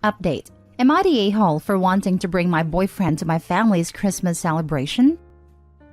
Update. Am I the a-hole for wanting to bring my boyfriend to my family's Christmas celebration?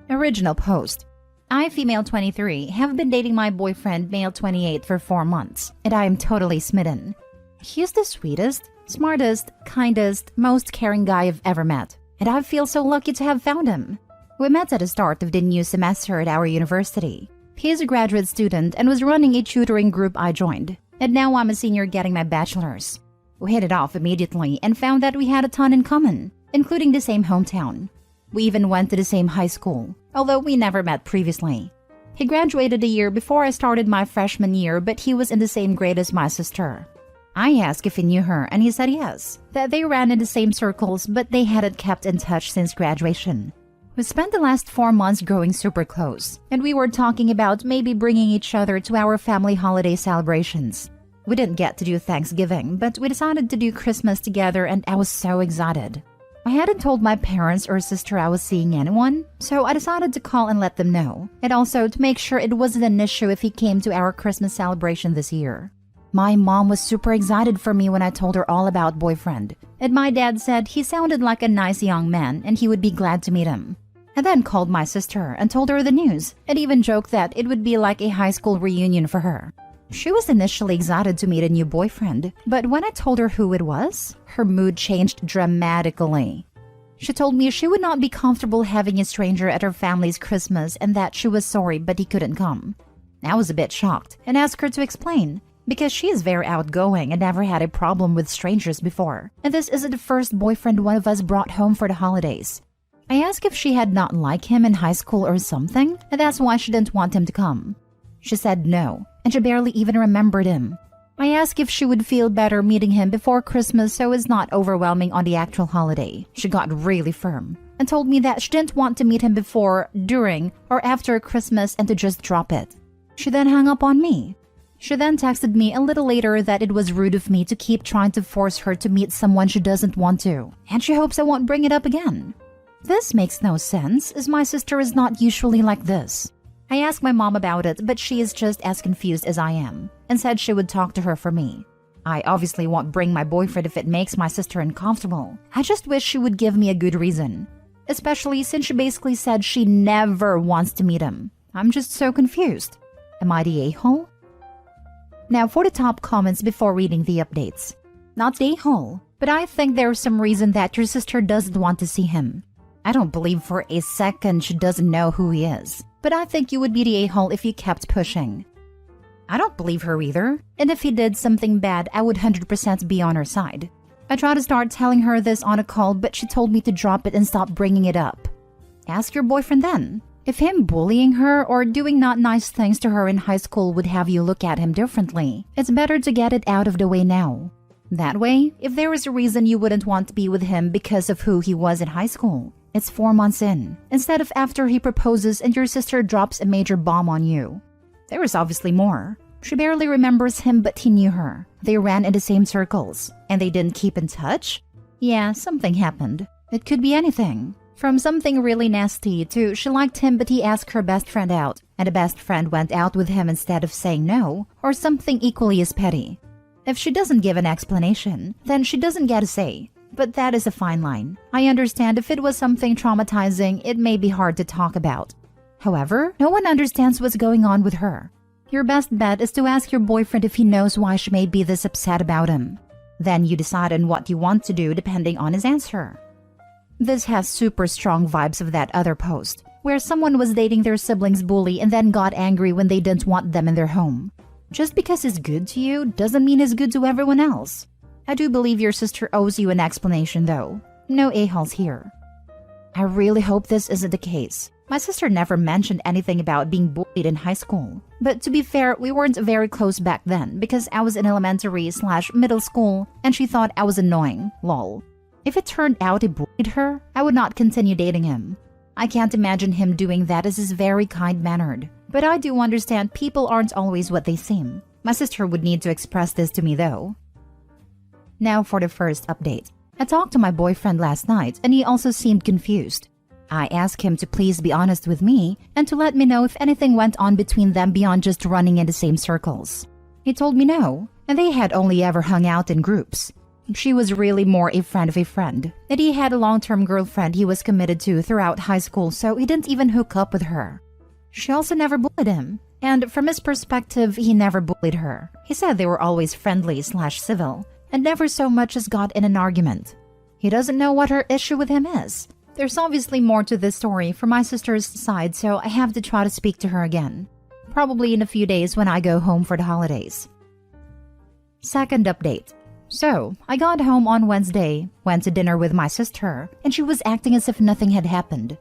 Original post. I, female 23, have been dating my boyfriend, male 28, for 4 months, and I am totally smitten. He is the sweetest, smartest, kindest, most caring guy I've ever met, and I feel so lucky to have found him. We met at the start of the new semester at our university. He is a graduate student and was running a tutoring group I joined, and now I'm a senior getting my bachelor's. We hit it off immediately and found that we had a ton in common, including the same hometown. We even went to the same high school, although we never met previously. He graduated a year before I started my freshman year, but he was in the same grade as my sister. I asked if he knew her, and he said yes, that they ran in the same circles, but they hadn't kept in touch since graduation. We spent the last 4 months growing super close, and we were talking about maybe bringing each other to our family holiday celebrations. We didn't get to do Thanksgiving, but we decided to do Christmas together, and I was so excited. I hadn't told my parents or sister I was seeing anyone, so I decided to call and let them know, and also to make sure it wasn't an issue if he came to our Christmas celebration this year. My mom was super excited for me when I told her all about boyfriend, and my dad said he sounded like a nice young man and he would be glad to meet him. I then called my sister and told her the news, and even joked that it would be like a high school reunion for her. She was initially excited to meet a new boyfriend, but when I told her who it was, her mood changed dramatically. She told me she would not be comfortable having a stranger at her family's Christmas and that she was sorry but he couldn't come. I was a bit shocked and asked her to explain, because she is very outgoing and never had a problem with strangers before, and this isn't the first boyfriend one of us brought home for the holidays. I asked if she had not liked him in high school or something, and that's why she didn't want him to come. She said no, and she barely even remembered him. I asked if she would feel better meeting him before Christmas so it's not overwhelming on the actual holiday. She got really firm and told me that she didn't want to meet him before, during, or after Christmas and to just drop it. She then hung up on me. She then texted me a little later that it was rude of me to keep trying to force her to meet someone she doesn't want to, and she hopes I won't bring it up again. This makes no sense, as my sister is not usually like this. I asked my mom about it, but she is just as confused as I am, and said she would talk to her for me. I obviously won't bring my boyfriend if it makes my sister uncomfortable. I just wish she would give me a good reason, especially since she basically said she never wants to meet him. I'm just so confused. Am I the a-hole? Now for the top comments before reading the updates. Not the a-hole, but I think there's some reason that your sister doesn't want to see him. I don't believe for a second she doesn't know who he is, but I think you would be the a-hole if you kept pushing. I don't believe her either, and if he did something bad, I would 100% be on her side. I tried to start telling her this on a call, but she told me to drop it and stop bringing it up. Ask your boyfriend then. If him bullying her or doing not nice things to her in high school would have you look at him differently, it's better to get it out of the way now. That way, if there is a reason you wouldn't want to be with him because of who he was in high school, it's 4 months in, instead of after he proposes and your sister drops a major bomb on you. There is obviously more. She barely remembers him, but he knew her. They ran in the same circles, and they didn't keep in touch? Yeah, something happened. It could be anything. From something really nasty to she liked him but he asked her best friend out, and the best friend went out with him instead of saying no, or something equally as petty. If she doesn't give an explanation, then she doesn't get a say. But that is a fine line. I understand if it was something traumatizing, it may be hard to talk about. However, no one understands what's going on with her. Your best bet is to ask your boyfriend if he knows why she may be this upset about him. Then you decide on what you want to do depending on his answer. This has super strong vibes of that other post, where someone was dating their sibling's bully and then got angry when they didn't want them in their home. Just because he's good to you doesn't mean he's good to everyone else. I do believe your sister owes you an explanation though. No a-holes here. I really hope this isn't the case. My sister never mentioned anything about being bullied in high school. But to be fair, we weren't very close back then because I was in elementary/middle school and she thought I was annoying, lol. If it turned out he bullied her, I would not continue dating him. I can't imagine him doing that as he's very kind-mannered. But I do understand people aren't always what they seem. My sister would need to express this to me though. Now for the first update. I talked to my boyfriend last night and he also seemed confused. I asked him to please be honest with me and to let me know if anything went on between them beyond just running in the same circles. He told me no, and they had only ever hung out in groups. She was really more a friend of a friend, and he had a long-term girlfriend he was committed to throughout high school, so he didn't even hook up with her. She also never bullied him, and from his perspective, he never bullied her. He said they were always friendly/civil, and never so much as got in an argument. He doesn't know what her issue with him is. There's obviously more to this story from my sister's side, so I have to try to speak to her again. Probably in a few days when I go home for the holidays. Second update. So, I got home on Wednesday, went to dinner with my sister, and she was acting as if nothing had happened.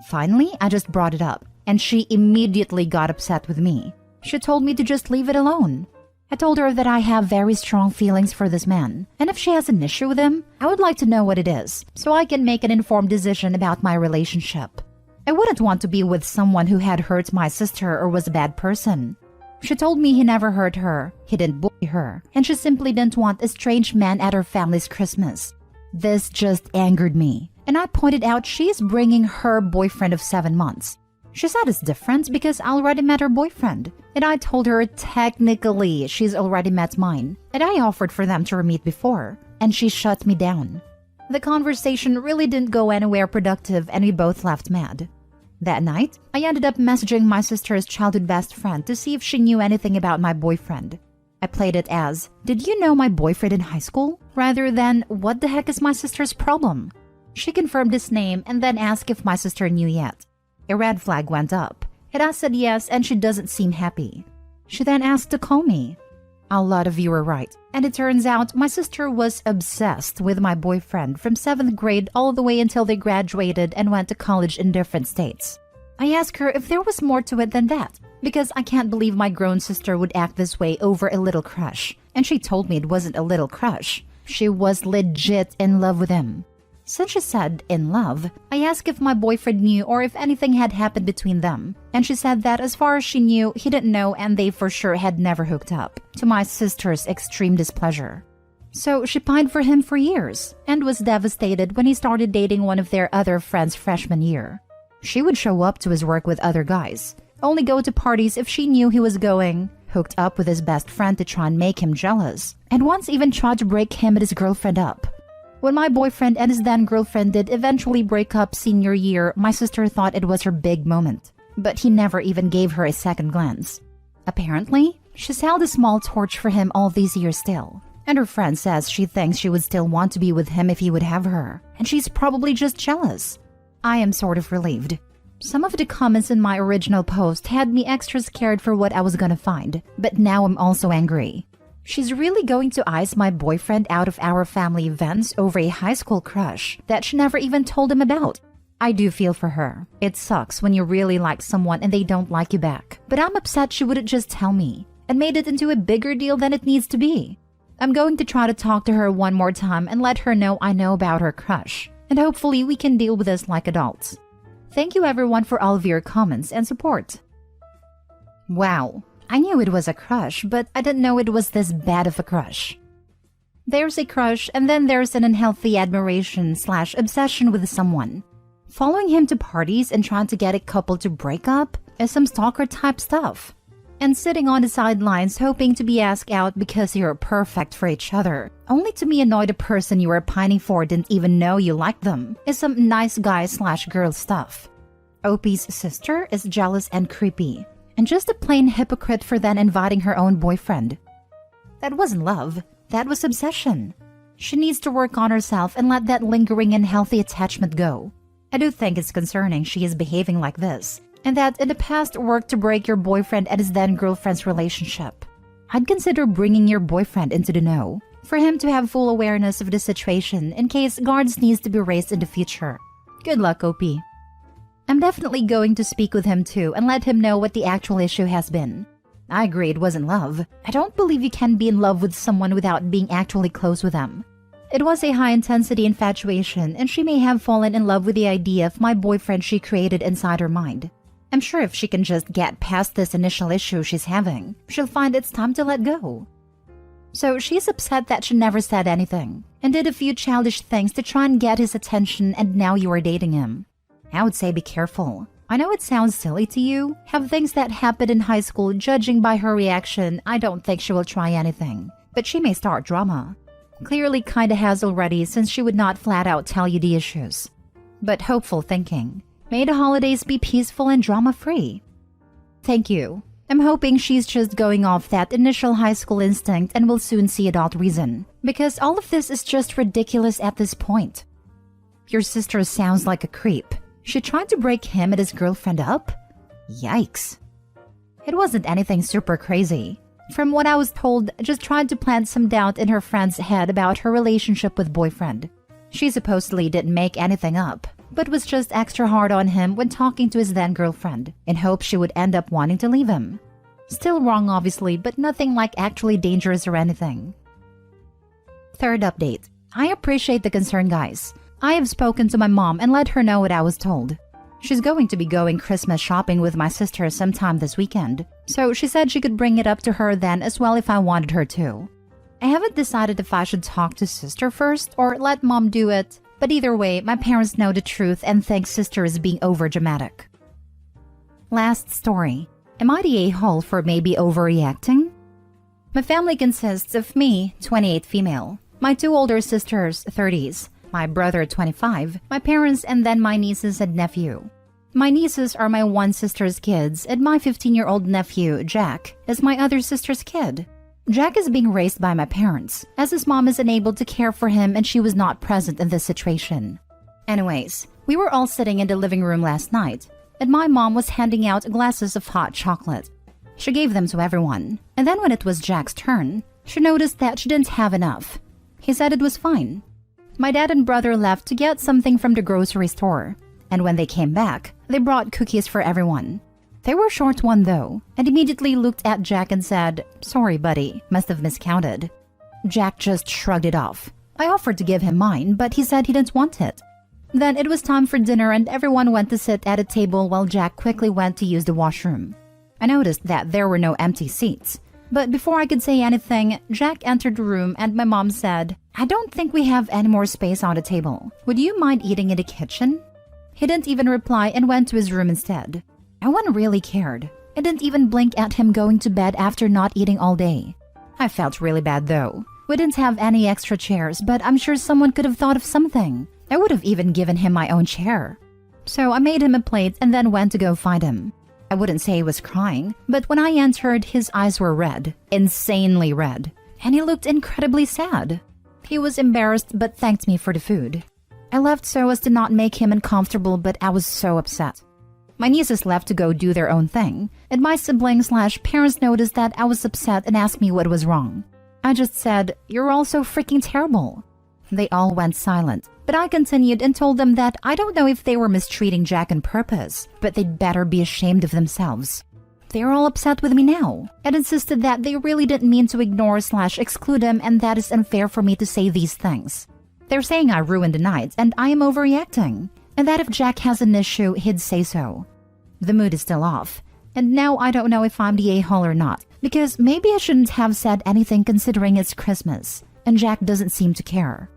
Finally, I just brought it up, and she immediately got upset with me. She told me to just leave it alone. I told her that I have very strong feelings for this man, and if she has an issue with him, I would like to know what it is, so I can make an informed decision about my relationship. I wouldn't want to be with someone who had hurt my sister or was a bad person. She told me he never hurt her, he didn't bully her, and she simply didn't want a strange man at her family's Christmas. This just angered me, and I pointed out she's bringing her boyfriend of 7 months. She said it's different because I already met her boyfriend, and I told her technically she's already met mine, and I offered for them to meet before, and she shut me down. The conversation really didn't go anywhere productive, and we both left mad. That night, I ended up messaging my sister's childhood best friend to see if she knew anything about my boyfriend. I played it as, "Did you know my boyfriend in high school?" rather than, "What the heck is my sister's problem?" She confirmed his name and then asked if my sister knew yet. A red flag went up, and I said yes, and she doesn't seem happy. She then asked to call me. A lot of you were right, and it turns out my sister was obsessed with my boyfriend from 7th grade all the way until they graduated and went to college in different states. I asked her if there was more to it than that, because I can't believe my grown sister would act this way over a little crush, and she told me it wasn't a little crush. She was legit in love with him. Since she said in love, I asked if my boyfriend knew or if anything had happened between them, and she said that as far as she knew, he didn't know and they for sure had never hooked up, to my sister's extreme displeasure. So she pined for him for years, and was devastated when he started dating one of their other friends freshman year. She would show up to his work with other guys, only go to parties if she knew he was going, hooked up with his best friend to try and make him jealous, and once even tried to break him and his girlfriend up. When my boyfriend and his then-girlfriend did eventually break up senior year, my sister thought it was her big moment, but he never even gave her a second glance. Apparently, she's held a small torch for him all these years still, and her friend says she thinks she would still want to be with him if he would have her, and she's probably just jealous. I am sort of relieved. Some of the comments in my original post had me extra scared for what I was gonna find, but now I'm also angry. She's really going to ice my boyfriend out of our family events over a high school crush that she never even told him about. I do feel for her. It sucks when you really like someone and they don't like you back. But I'm upset she wouldn't just tell me and made it into a bigger deal than it needs to be. I'm going to try to talk to her one more time and let her know I know about her crush. And hopefully we can deal with this like adults. Thank you everyone for all of your comments and support. Wow. I knew it was a crush, but I didn't know it was this bad of a crush. There's a crush, and then there's an unhealthy admiration/obsession with someone. Following him to parties and trying to get a couple to break up is some stalker-type stuff. And sitting on the sidelines hoping to be asked out because you're perfect for each other, only to be annoyed a person you were pining for didn't even know you liked them, is some nice guy/girl stuff. OP's sister is jealous and creepy, and just a plain hypocrite for then inviting her own boyfriend. That wasn't love, that was obsession. She needs to work on herself and let that lingering and healthy attachment go. I do think it's concerning she is behaving like this, and that in the past worked to break your boyfriend and his then-girlfriend's relationship. I'd consider bringing your boyfriend into the know, for him to have full awareness of the situation in case guards needs to be raised in the future. Good luck, OP. I'm definitely going to speak with him too and let him know what the actual issue has been. I agree it wasn't love. I don't believe you can be in love with someone without being actually close with them. It was a high-intensity infatuation, and she may have fallen in love with the idea of my boyfriend she created inside her mind. I'm sure if she can just get past this initial issue she's having, she'll find it's time to let go. So she's upset that she never said anything, and did a few childish things to try and get his attention, and now you are dating him. I would say be careful. I know it sounds silly to you, have things that happened in high school. Judging by her reaction, I don't think she will try anything, but she may start drama. Clearly kinda has already, since she would not flat out tell you the issues. But hopeful thinking. May the holidays be peaceful and drama-free. Thank you. I'm hoping she's just going off that initial high school instinct and will soon see adult reason. Because all of this is just ridiculous at this point. Your sister sounds like a creep. She tried to break him and his girlfriend up? Yikes. It wasn't anything super crazy. From what I was told, just tried to plant some doubt in her friend's head about her relationship with boyfriend. She supposedly didn't make anything up, but was just extra hard on him when talking to his then-girlfriend, in hopes she would end up wanting to leave him. Still wrong obviously, but nothing like actually dangerous or anything. Third update. I appreciate the concern, guys. I have spoken to my mom and let her know what I was told. She's going to be going Christmas shopping with my sister sometime this weekend, so she said she could bring it up to her then as well if I wanted her to. I haven't decided if I should talk to sister first or let mom do it, but either way, my parents know the truth and think sister is being overdramatic. Last story. Am I the a-hole for maybe overreacting? My family consists of me, 28 female, my two older sisters, 30s, my brother, 25, my parents, and then my nieces and nephew. My nieces are my one sister's kids, and my 15-year-old nephew, Jack, is my other sister's kid. Jack is being raised by my parents, as his mom is unable to care for him and she was not present in this situation. Anyways, we were all sitting in the living room last night, and my mom was handing out glasses of hot chocolate. She gave them to everyone, and then when it was Jack's turn, she noticed that she didn't have enough. He said it was fine. My dad and brother left to get something from the grocery store, and when they came back, they brought cookies for everyone. They were short one though, and immediately looked at Jack and said, "Sorry buddy, must have miscounted." Jack just shrugged it off. I offered to give him mine, but he said he didn't want it. Then it was time for dinner and everyone went to sit at a table while Jack quickly went to use the washroom. I noticed that there were no empty seats. But before I could say anything, Jack entered the room and my mom said, "I don't think we have any more space on the table. Would you mind eating in the kitchen?" He didn't even reply and went to his room instead. No one really cared. I didn't even blink at him going to bed after not eating all day. I felt really bad though. We didn't have any extra chairs, but I'm sure someone could have thought of something. I would have even given him my own chair. So I made him a plate and then went to go find him. I wouldn't say he was crying, but when I entered, his eyes were red, insanely red, and he looked incredibly sad. He was embarrassed but thanked me for the food. I left so as to not make him uncomfortable, but I was so upset. My nieces left to go do their own thing, and my siblings/parents noticed that I was upset and asked me what was wrong. I just said, "You're all so freaking terrible." They all went silent, but I continued and told them that I don't know if they were mistreating Jack on purpose, but they'd better be ashamed of themselves. They were all upset with me now, and insisted that they really didn't mean to ignore/exclude him and that it's unfair for me to say these things. They're saying I ruined the night and I am overreacting, and that if Jack has an issue, he'd say so. The mood is still off, and now I don't know if I'm the a-hole or not, because maybe I shouldn't have said anything considering it's Christmas, and Jack doesn't seem to care.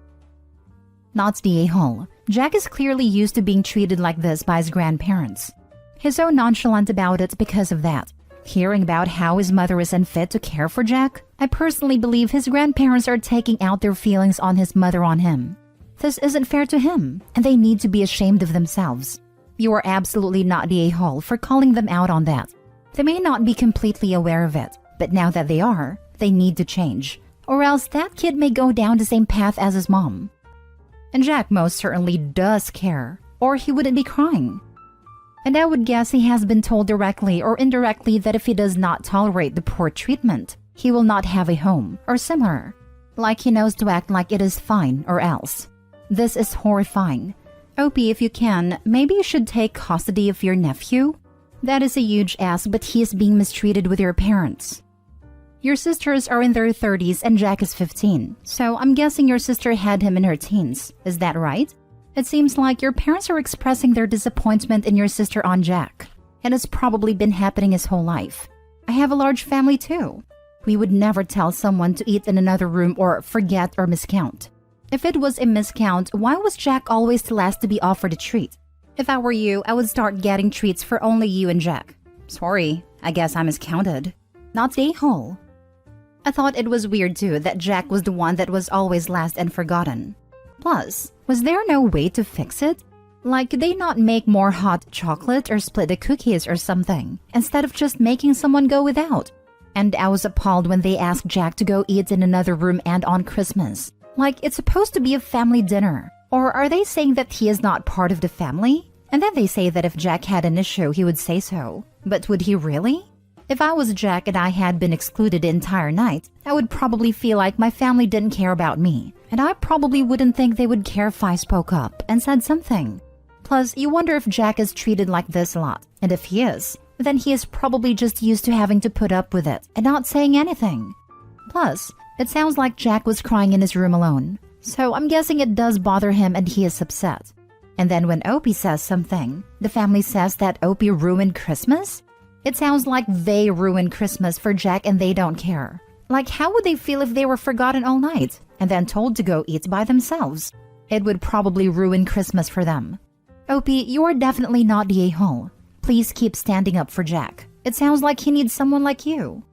Not the a-hole. Jack is clearly used to being treated like this by his grandparents. He's so nonchalant about it because of that. Hearing about how his mother is unfit to care for Jack, I personally believe his grandparents are taking out their feelings on his mother on him. This isn't fair to him, and they need to be ashamed of themselves. You are absolutely not the a-hole for calling them out on that. They may not be completely aware of it, but now that they are, they need to change, or else that kid may go down the same path as his mom. And Jack most certainly does care, or he wouldn't be crying. And I would guess he has been told directly or indirectly that if he does not tolerate the poor treatment, he will not have a home, or similar. Like he knows to act like it is fine or else. This is horrifying. Opie, if you can, maybe you should take custody of your nephew? That is a huge ask, but he is being mistreated with your parents. Your sisters are in their 30s and Jack is 15, so I'm guessing your sister had him in her teens. Is that right? It seems like your parents are expressing their disappointment in your sister on Jack, and it's probably been happening his whole life. I have a large family too. We would never tell someone to eat in another room or forget or miscount. If it was a miscount, why was Jack always the last to be offered a treat? If I were you, I would start getting treats for only you and Jack. Sorry, I guess I miscounted. Not the a-hole. I thought it was weird too that Jack was the one that was always last and forgotten. Plus, was there no way to fix it? Like, could they not make more hot chocolate or split the cookies or something, instead of just making someone go without? And I was appalled when they asked Jack to go eat in another room and on Christmas. Like, it's supposed to be a family dinner. Or are they saying that he is not part of the family? And then they say that if Jack had an issue, he would say so. But would he really? If I was Jack and I had been excluded the entire night, I would probably feel like my family didn't care about me. And I probably wouldn't think they would care if I spoke up and said something. Plus, you wonder if Jack is treated like this a lot. And if he is, then he is probably just used to having to put up with it and not saying anything. Plus, it sounds like Jack was crying in his room alone. So I'm guessing it does bother him and he is upset. And then when Opie says something, the family says that Opie ruined Christmas? It sounds like they ruined Christmas for Jack and they don't care. Like, how would they feel if they were forgotten all night and then told to go eat by themselves? It would probably ruin Christmas for them. Opie, you are definitely not the a-hole. Please keep standing up for Jack. It sounds like he needs someone like you.